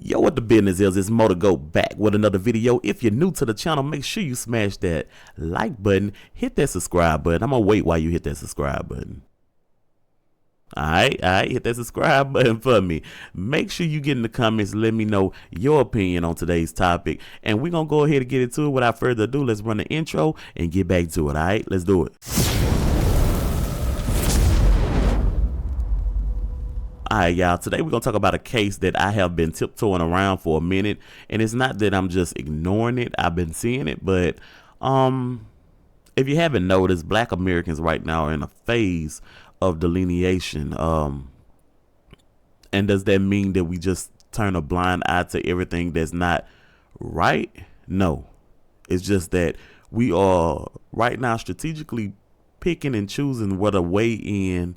Yo, what the business is? It's ModdaGoat back with another video. If you're new to the channel, make sure you smash that like button, hit that subscribe button. I'm gonna wait while you hit that subscribe button. Alright, hit that subscribe button for me. Make sure you get in the comments, let me know your opinion on today's topic. And we're gonna go ahead and get into it. Without further ado, let's run the intro and get back to it. Alright, let's do it. Alright, y'all, today we're going to talk about a case that I have been tiptoeing around for a minute, and it's not that I'm just ignoring it. I've been seeing it, but if you haven't noticed, Black Americans right now are in a phase of delineation. And does that mean that we just turn a blind eye to everything that's not right? No. It's just that we are right now strategically picking and choosing where to weigh in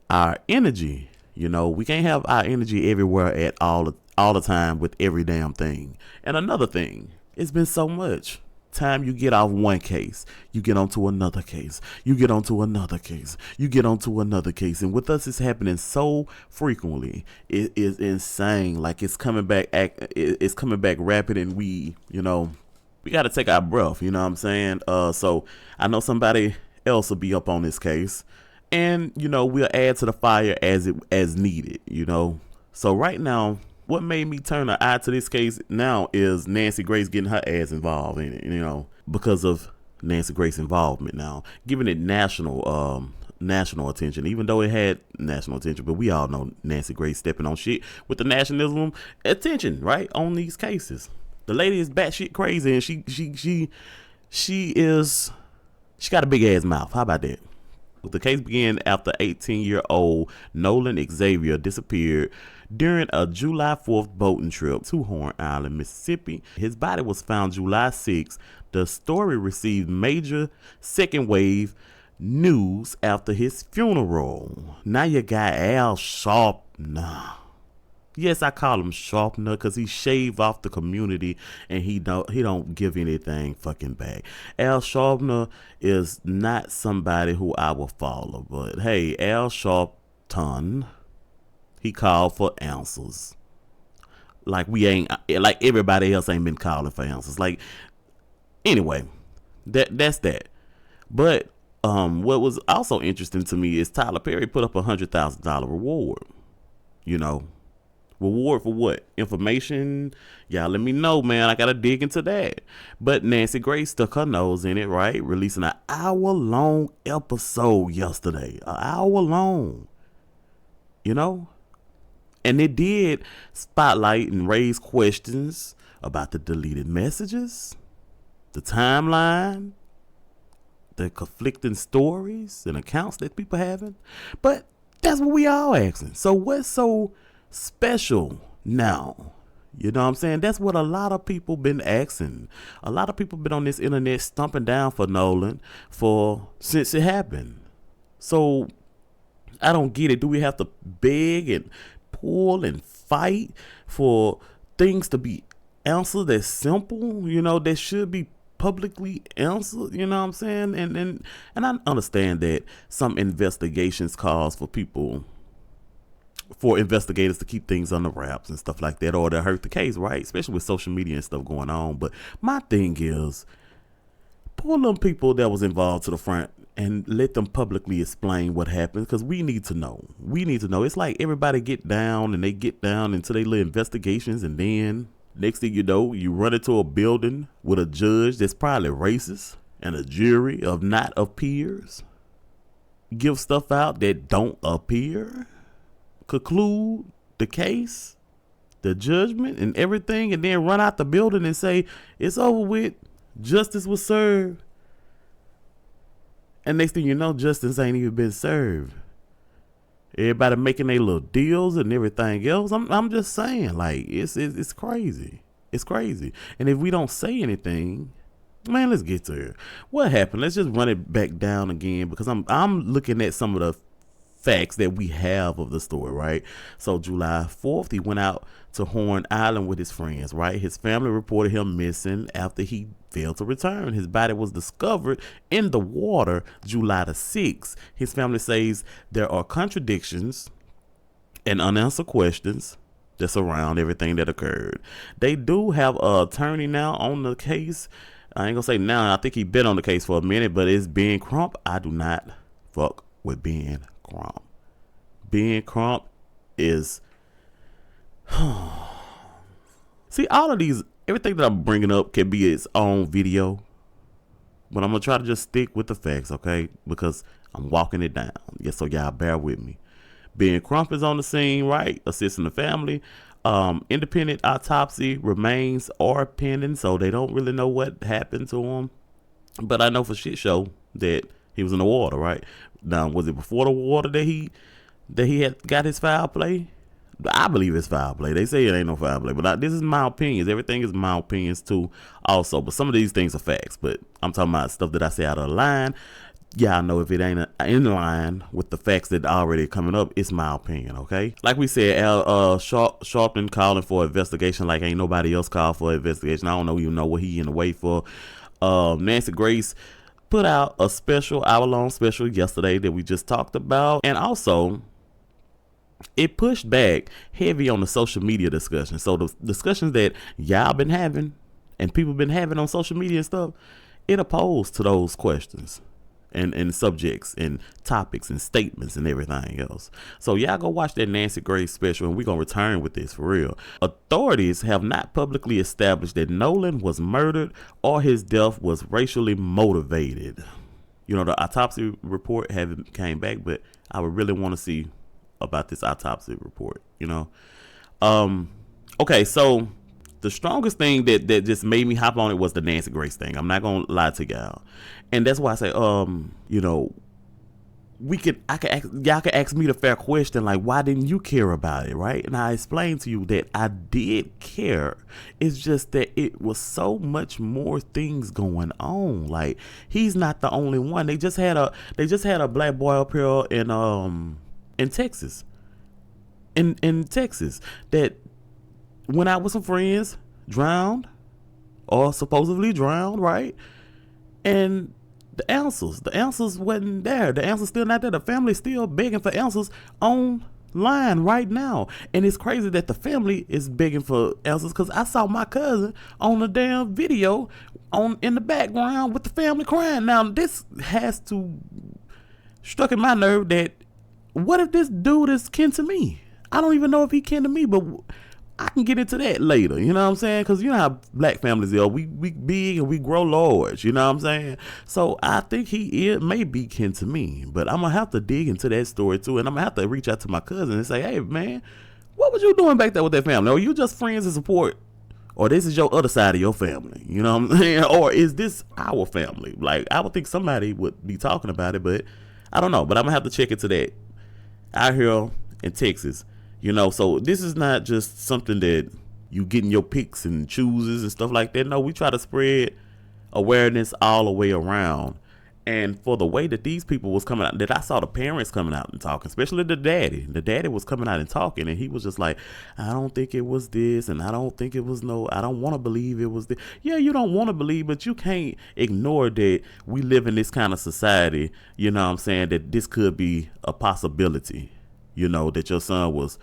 our energy. You know, we can't have our energy everywhere at all the time with every damn thing. And another thing, it's been so much time you get off one case, you get onto another case, you get onto another case, you get onto another case. And with us, it's happening so frequently. It is insane. Like it's coming back rapid, and we got to take our breath. You know what I'm saying? So I know somebody else will be up on this case. And, we'll add to the fire as needed, So right now, what made me turn an eye to this case now is Nancy Grace getting her ass involved in it, because of Nancy Grace's involvement now, giving it national attention, even though it had national attention. But we all know Nancy Grace stepping on shit with the nationalism attention, right, on these cases. The lady is batshit crazy, and she got a big ass mouth. How about that? The case began after 18-year-old Nolan Xavier disappeared during a July 4th boating trip to Horn Island, Mississippi. His body was found July 6th. The story received major second wave news after his funeral. Now you got Al Sharpton. Yes, I call him Sharpner because he shaved off the community and he don't give anything fucking back. Al Sharpner is not somebody who I will follow, but hey, Al Sharpton, he called for answers. Like everybody else ain't been calling for answers. Like, anyway, that's that. But what was also interesting to me is Tyler Perry put up $100,000 reward. Reward for what? Information? Y'all let me know, man. I gotta dig into that. But Nancy Grace stuck her nose in it, right? Releasing an hour-long episode yesterday. An hour long. And it did spotlight and raise questions about the deleted messages, the timeline, the conflicting stories and accounts that people having. But that's what we all asking. So what's so special now? You know what I'm saying? That's what a lot of people been asking. A lot of people been on this internet stumping down for Nolan since it happened. So I don't get it. Do we have to beg and pull and fight for things to be answered that's simple? That should be publicly answered. You know what I'm saying? And I understand that some investigations calls for investigators to keep things under wraps and stuff like that, or to hurt the case, right? Especially with social media and stuff going on. But my thing is, pull them people that was involved to the front and let them publicly explain what happened, because we need to know. It's like everybody get down into their little investigations, and then next thing you know, you run into a building with a judge that's probably racist and a jury of peers give stuff out that don't appear, conclude the case, the judgment and everything, and then run out the building and say it's over with, justice was served. And next thing you know, justice ain't even been served. Everybody making their little deals and everything else. I'm just saying, like, it's crazy. It's crazy. And if we don't say anything, man, let's get to it. What happened? Let's just run it back down again, because I'm looking at some of the facts that we have of the story, right? So July 4th, he went out to Horn Island with his friends, right? His family reported him missing after he failed to return. His body was discovered in the water July the 6th. His family says there are contradictions and unanswered questions that's around everything that occurred. They do have a attorney now on the case. I ain't gonna say now. I think he been on the case for a minute, but it's Ben Crump. I do not fuck with Ben Crump. Ben Crump is see, all of these, everything that I'm bringing up can be its own video, but I'm gonna try to just stick with the facts, okay? Because I'm walking it down. Yes, so y'all bear with me. Ben Crump is on the scene, right? Assisting the family. Independent autopsy remains are pending, so they don't really know what happened to him. But I know for shit show that he was in the water, right? Now, was it before the water that he had got his foul play? I believe it's foul play. They say it ain't no foul play, but this is my opinions. Everything is my opinions too, also. But some of these things are facts. But I'm talking about stuff that I say out of line. Yeah, I know if it ain't in line with the facts that are already coming up, it's my opinion, okay? Like we said, Sharpton calling for investigation like ain't nobody else called for investigation. I don't know even know what he in the way for. Nancy Grace put out a special, hour-long special yesterday that we just talked about. And also, it pushed back heavy on the social media discussion. So the discussions that y'all been having and people been having on social media and stuff, it opposed to those questions and subjects and topics and statements and everything else. So y'all go watch that Nancy Grace special and we're going to return with this for real. Authorities have not publicly established that Nolan was murdered or his death was racially motivated. You know, the autopsy report haven't came back, but I would really want to see about this autopsy report, you know. Okay, so the strongest thing that just made me hop on it was the Nancy Grace thing. I'm not gonna lie to y'all, and that's why I say, you know, y'all could ask me the fair question, like, why didn't you care about it, right? And I explained to you that I did care. It's just that it was so much more things going on. Like, he's not the only one. They just had a black boy up here in Texas, in Texas, that went out with some friends, drowned, or supposedly drowned, right? And the answers wasn't there. The answers still not there. The family's still begging for answers online right now. And it's crazy that the family is begging for answers, because I saw my cousin on the damn video in the background with the family crying. Now, this has to struck in my nerve that, what if this dude is kin to me? I don't even know if he kin to me, but I can get into that later, you know what I'm saying? Because you know how black families are. We big and we grow large, you know what I'm saying? So I think he may be kin to me, but I'm going to have to dig into that story too, and I'm going to have to reach out to my cousin and say, hey, man, what was you doing back there with that family? Are you just friends and support? Or this is your other side of your family, you know what I'm saying? Or is this our family? Like, I would think somebody would be talking about it, but I don't know. But I'm going to have to check into that out here in Texas. You know, so this is not just something that you getting your picks and chooses and stuff like that. No, we try to spread awareness all the way around. And for the way that these people was coming out, that I saw the parents coming out and talking, especially the daddy. The daddy was coming out and talking, and he was just like, I don't think it was this, and I don't think it was I don't want to believe it was this. Yeah, you don't want to believe, but you can't ignore that we live in this kind of society, you know what I'm saying, that this could be a possibility, you know, that your son was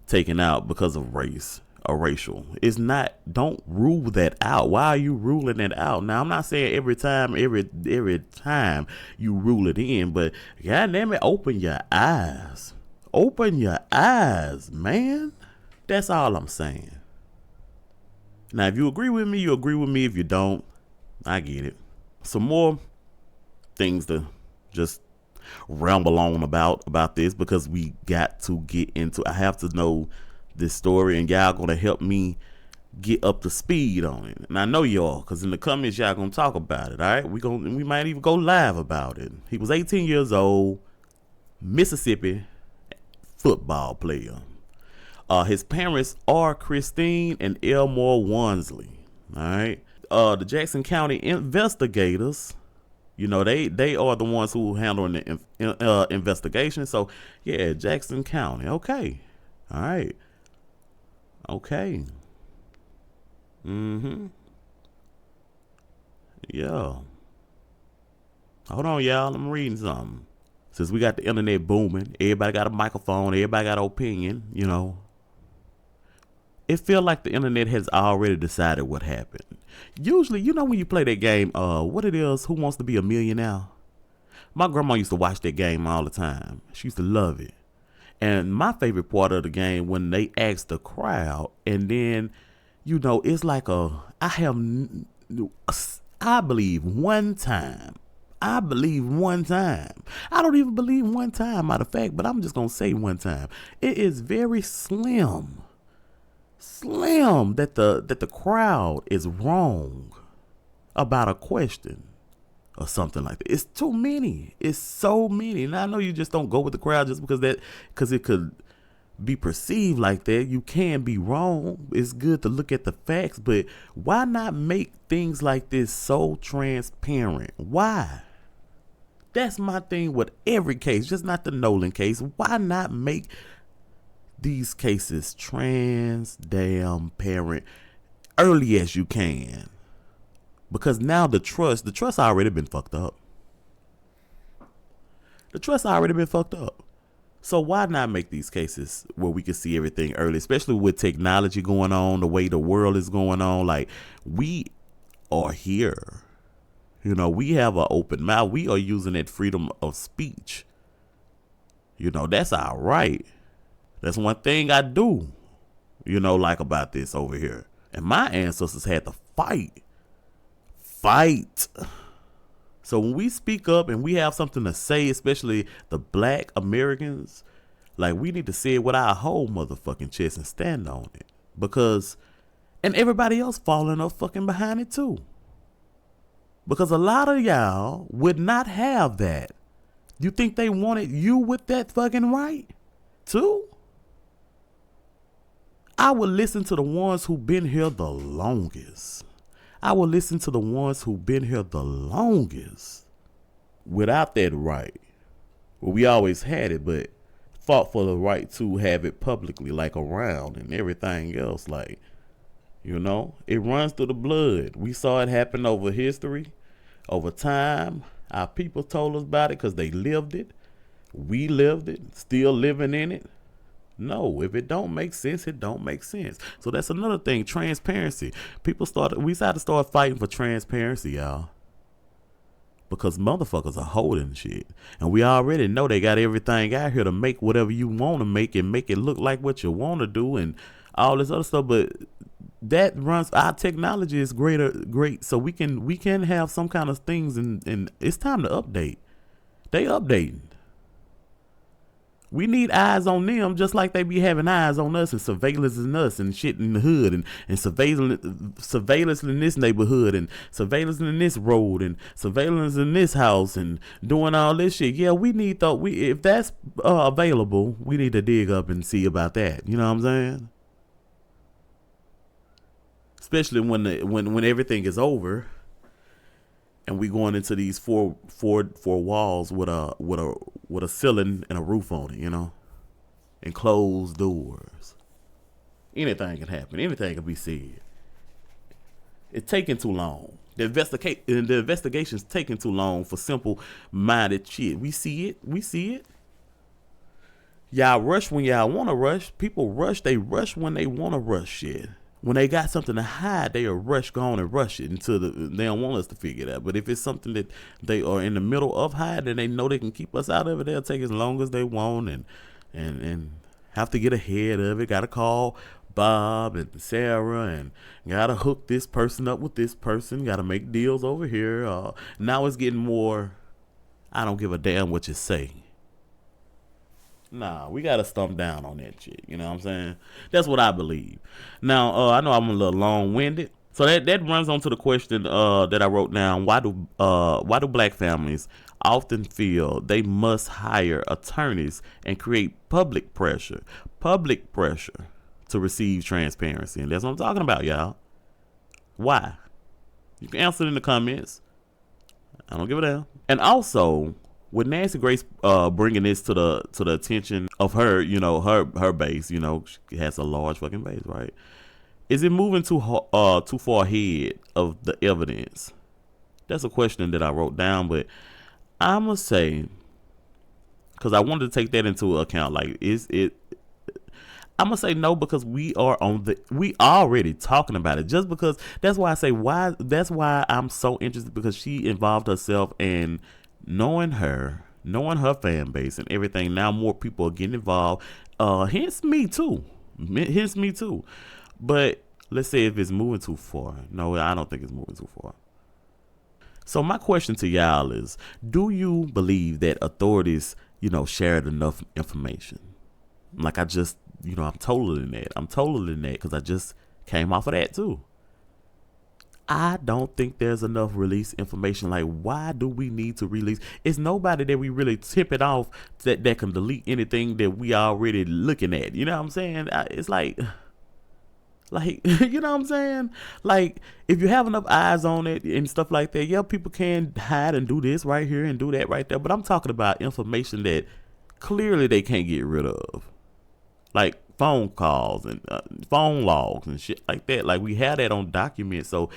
taken out because of race or racial. It's not, don't rule that out. Why are you ruling it out? Now, I'm not saying every time you rule it in, but goddamn it, open your eyes. Open your eyes, man. That's all I'm saying. Now, if you agree with me, you agree with me. If you don't, I get it. Some more things to just ramble on about this, because we got to get into, I have to know this story, and y'all gonna help me get up to speed on it. And I know y'all, because in the comments y'all gonna talk about it. All right, we might even go live about it. He was 18 years old, Mississippi football player. His parents are Christine and Elmore Wansley. All right, the Jackson County investigators, you know, they are the ones who handling the investigation. So, yeah, Jackson County. Okay. All right. Okay. Yeah. Hold on, y'all. I'm reading something. Since we got the internet booming, everybody got a microphone, everybody got an opinion, you know. it feel like the internet has already decided what happened. Usually, you know, when you play that game, what it is, Who Wants to Be a Millionaire? My grandma used to watch that game all the time. She used to love it. And my favorite part of the game when they ask the crowd, and then, you know, it's like I believe one time. I believe one time. I don't even believe one time, matter of fact, but I'm just gonna say one time. It is very slim that the crowd is wrong about a question or something like that. It's too many. It's so many. And I know you just don't go with the crowd just because it could be perceived like that. You can be wrong. It's good to look at the facts, but why not make things like this so transparent? Why? That's my thing with every case, just not the Nolan case. Why not make these cases damn parent early as you can? Because now the trust already been fucked up. The trust already been fucked up. So why not make these cases where we can see everything early, especially with technology going on, the way the world is going on? Like, we are here. You know, we have an open mouth. We are using that freedom of speech. You know, that's our right. That's one thing I do, you know, like about this over here. And my ancestors had to fight. So when we speak up and we have something to say, especially the Black Americans, like, we need to say it with our whole motherfucking chest and stand on it. Because, and everybody else falling up fucking behind it too. Because a lot of y'all would not have that. You think they wanted you with that fucking right too? I would listen to the ones who've been here the longest. Without that right. Well, we always had it, but fought for the right to have it publicly, like around and everything else. Like, you know, it runs through the blood. We saw it happen over history, over time. Our people told us about it because they lived it. We lived it, still living in it. No, if it don't make sense, it don't make sense. So that's another thing, transparency. We decided to start fighting for transparency, y'all. Because motherfuckers are holding shit. And we already know they got everything out here to make whatever you want to make and make it look like what you want to do and all this other stuff. But that runs, our technology is great. So we can have some kind of things and it's time to update. They updating. We need eyes on them just like they be having eyes on us and surveillancing us and shit in the hood and surveillance in this neighborhood and surveillance in this road and surveillance in this house and doing all this shit. Yeah, we need if that's available, we need to dig up and see about that. You know what I'm saying? Especially when everything is over. And we going into these four walls with a ceiling and a roof on it, you know, and closed doors. Anything can happen. Anything can be said. It's taking too long. The investigation's taking too long for simple-minded shit. We see it. Y'all rush when y'all want to rush. People rush. They rush when they want to rush shit. When they got something to hide, they will go on and rush it until they don't want us to figure it out. But if it's something that they are in the middle of hiding and they know they can keep us out of it, they'll take as long as they want and have to get ahead of it. Got to call Bob and Sarah and got to hook this person up with this person. Got to make deals over here. Now it's getting more, I don't give a damn what you say. Nah, we gotta stump down on that shit. You know what I'm saying? That's what I believe. Now, I know I'm a little long-winded, so that runs on to the question that I wrote down. Why do Black families often feel they must hire attorneys and create public pressure to receive transparency? And that's what I'm talking about, y'all. Why? You can answer it in the comments. I don't give a damn. And also, with Nancy Grace bringing this to the attention of her, you know, her base, you know, she has a large fucking base, right? Is it moving too far ahead of the evidence? That's a question that I wrote down, but I'm gonna say, because I wanted to take that into account. Like, I'm gonna say no because we already talking about it. Just because that's why I say why. That's why I'm so interested because she involved herself in knowing her fan base and everything. Now more people are getting involved. Hence me too. Hence me too. But let's say if it's moving too far. No, I don't think it's moving too far. So my question to y'all is: do you believe that authorities, shared enough information? Like I just, I'm totally in that. I'm totally in that because I just came off of that too. I don't think there's enough release information. Like, why do we need to release? It's nobody that we really tip it off that can delete anything that we already looking at. You know what I'm saying? It's like you know what I'm saying? Like, if you have enough eyes on it and stuff like that, yeah, people can hide and do this right here and do that right there. But I'm talking about information that clearly they can't get rid of, like phone calls and phone logs and shit like that. Like we had that on document, so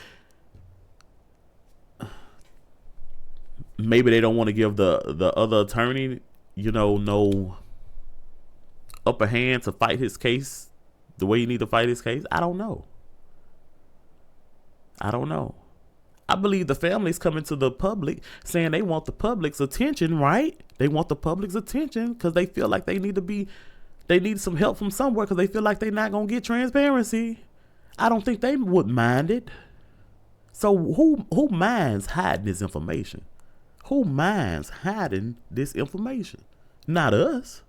maybe they don't want to give the other attorney, no upper hand to fight his case the way you need to fight his case. I don't know. I believe the family's coming to the public saying they want the public's attention, right? They want the public's attention because they feel like they need some help from somewhere because they feel like they're not going to get transparency. I don't think they would mind it. So who minds hiding this information? Who minds hiding this information? Not us.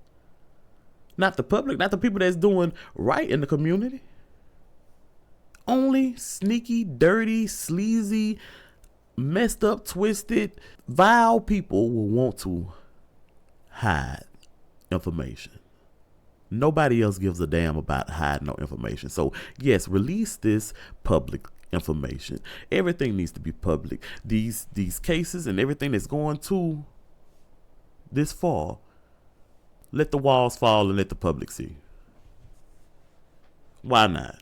Not the public, not the people that's doing right in the community. Only sneaky, dirty, sleazy, messed up, twisted, vile people will want to hide information. Nobody else gives a damn about hiding no information. So yes, release this public information. Everything needs to be public. These cases and everything that's going to this fall, let the walls fall and let the public see. Why not?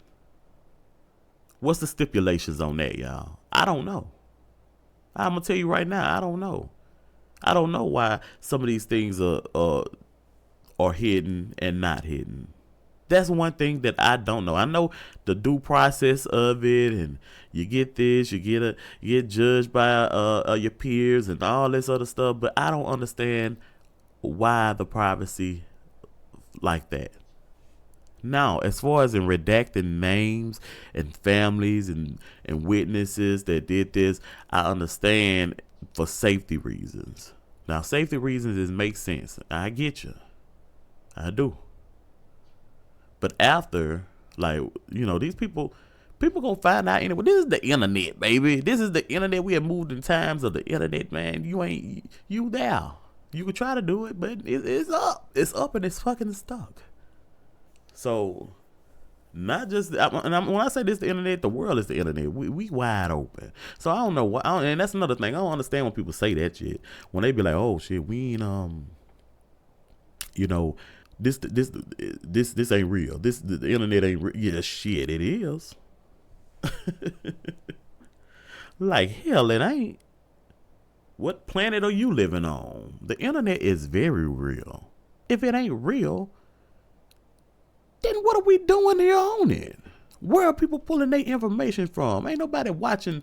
What's the stipulations on that, y'all? I don't know. I'm gonna tell you right now, I don't know. I don't know why some of these things are hidden and not hidden. That's one thing that I don't know. I know the due process of it, and you get this, you get judged by your peers and all this other stuff, but I don't understand why the privacy like that. Now, as far as in redacting names and families and witnesses that did this, I understand for safety reasons. Now, safety reasons is make sense. I get you. I do. But after, like, these people gonna find out anyway. This is the internet, baby. This is the internet. We have moved in times of the internet, man. You there. You could try to do it, but it's up. It's up and it's fucking stuck. So, not just, when I say this, the internet, the world is the internet. We wide open. So I don't know what, and that's another thing. I don't understand when people say that shit. When they be like, oh shit, we ain't this ain't real. The internet ain't real. Yeah, shit, it is. Like hell, it ain't. What planet are you living on? The internet is very real. If it ain't real, then what are we doing here on it? Where are people pulling their information from? Ain't nobody watching.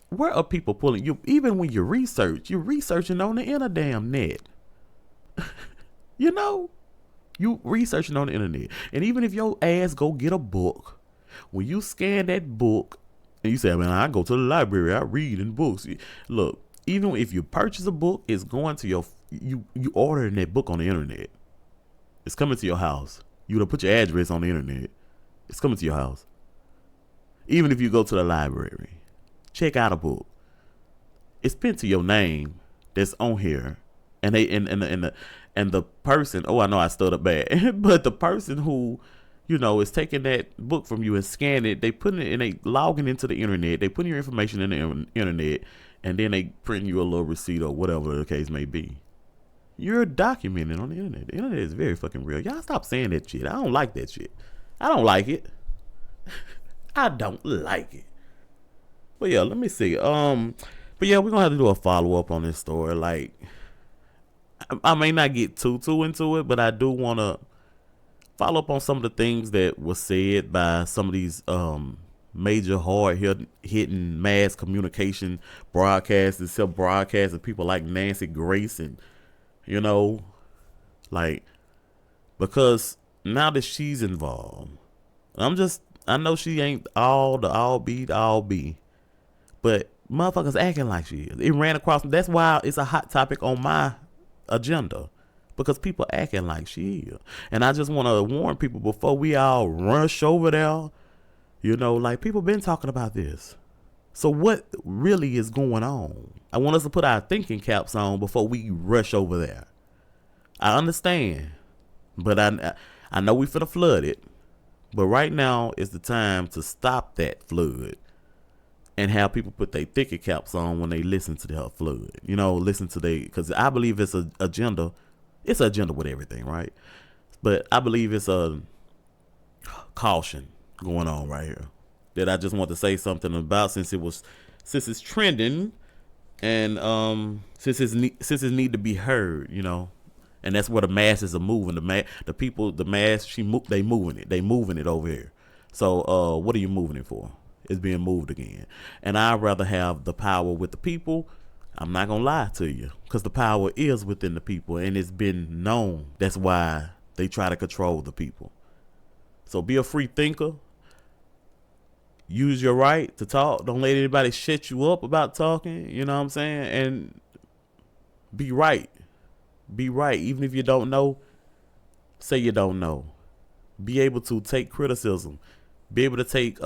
Where are people pulling you? Even when you're researching on the internet. You researching on the internet. And even if your ass go get a book, when you scan that book and you say, man, I go to the library, I read in books. Look, even if you purchase a book, it's going to you ordering that book on the internet. It's coming to your house. You would put your address on the internet. It's coming to your house. Even if you go to the library, check out a book. It's pinned to your name that's on here. And the person, oh, I know I stood up bad, but the person who, is taking that book from you and scanning it, they put it and they logging into the internet, they putting your information in the internet, and then they print you a little receipt or whatever the case may be. You're documented on the internet. The internet is very fucking real. Y'all stop saying that shit. I don't like that shit. I don't like it. I don't like it. But yeah, let me see. But yeah, we're gonna have to do a follow up on this story. Like, I may not get too into it, but I do wanna follow up on some of the things that were said by some of these major hard-hitting mass communication broadcasters, self-broadcasting people like Nancy Grace, and you know, like, because now that she's involved, I know she ain't all be, but motherfuckers acting like she is. It ran across. That's why it's a hot topic on my agenda, because people acting like she is. And I just want to warn people before we all rush over there. You know, like, people been talking about this. So what really is going on? I want us to put our thinking caps on before we rush over there. I understand, but I know we finna flood it. But right now is the time to stop that flood and have people put their thinking caps on when they listen to the flood. You know, listen to because I believe it's an agenda. It's an agenda with everything, right? But I believe it's a caution going on right here that I just want to say something about, since it's trending, and since it need to be heard, you know. And that's where the masses are moving. The mass, they moving it over here. So what are you moving it for? It's being moved again. And I'd rather have the power with the people. I'm not gonna lie to you, because the power is within the people, and it's been known. That's why they try to control the people. So be a free thinker. Use your right to talk. Don't let anybody shut you up about talking. You know what I'm saying? And be right. Be right. Even if you don't know, say you don't know. Be able to take criticism. Be able to take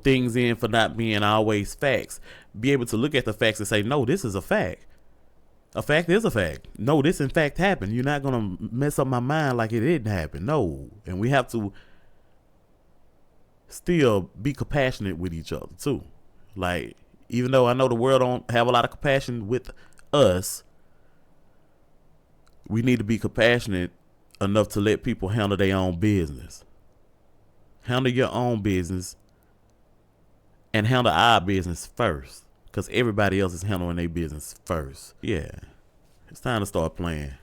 things in for not being always facts. Be able to look at the facts and say, no, this is a fact. A fact is a fact. No, this in fact happened. You're not gonna mess up my mind like it didn't happen. No. And we have to still be compassionate with each other too. Like, even though I know the world don't have a lot of compassion with us, we need to be compassionate enough to let people handle their own business. Handle your own business and handle our business first, because everybody else is handling their business first. Yeah, it's time to start playing,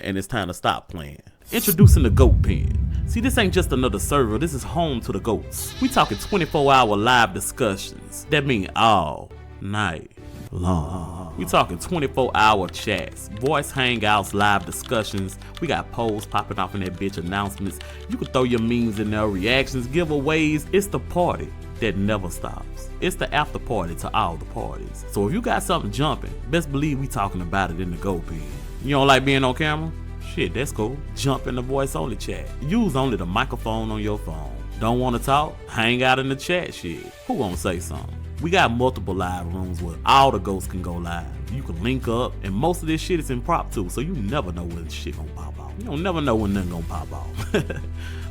and it's time to stop playing. Introducing the GOAT Pen. See, this ain't just another server. This is home to the GOATs. We talking 24-hour live discussions. That mean all night long. We talking 24-hour chats, voice hangouts, live discussions. We got polls popping off in that bitch, announcements. You can throw your memes in there, reactions, giveaways. It's the party that never stops. It's the after party to all the parties. So if you got something jumping, best believe we talking about it in the GOAT Pen. You don't like being on camera? Shit, that's cool. Jump in the voice only chat. Use only the microphone on your phone. Don't want to talk? Hang out in the chat. Shit, who gonna say something? We got multiple live rooms where all the ghosts can go live. You can link up, and most of this shit is impromptu, so you never know when shit gonna pop off. You don't never know when nothing gonna pop off.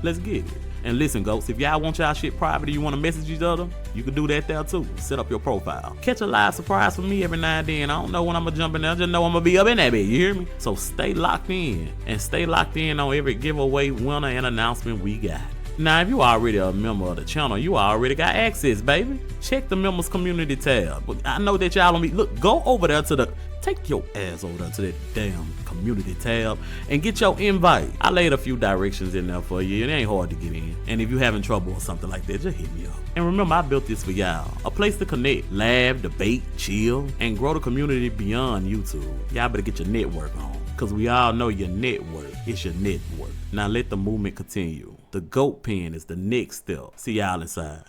Let's get it. And listen, ghosts, if y'all want y'all shit private and you want to message each other, you can do that there too. Set up your profile. Catch a live surprise from me every now and then. I don't know when I'm gonna jump in there. I just know I'm gonna be up in that bed. You hear me? So stay locked in, and stay locked in on every giveaway, winner, and announcement we got. Now, if you already a member of the channel, you already got access, baby. Check the members community tab. But I know that y'all don't be, look, go over there to take your ass over there to that damn community tab and get your invite. I laid a few directions in there for you. It ain't hard to get in. And if you having trouble or something like that, just hit me up. And remember, I built this for y'all. A place to connect, laugh, debate, chill, and grow the community beyond YouTube. Y'all better get your network on, because we all know your network is your network. Now let the movement continue. The GOAT Pen is the next step. See y'all inside.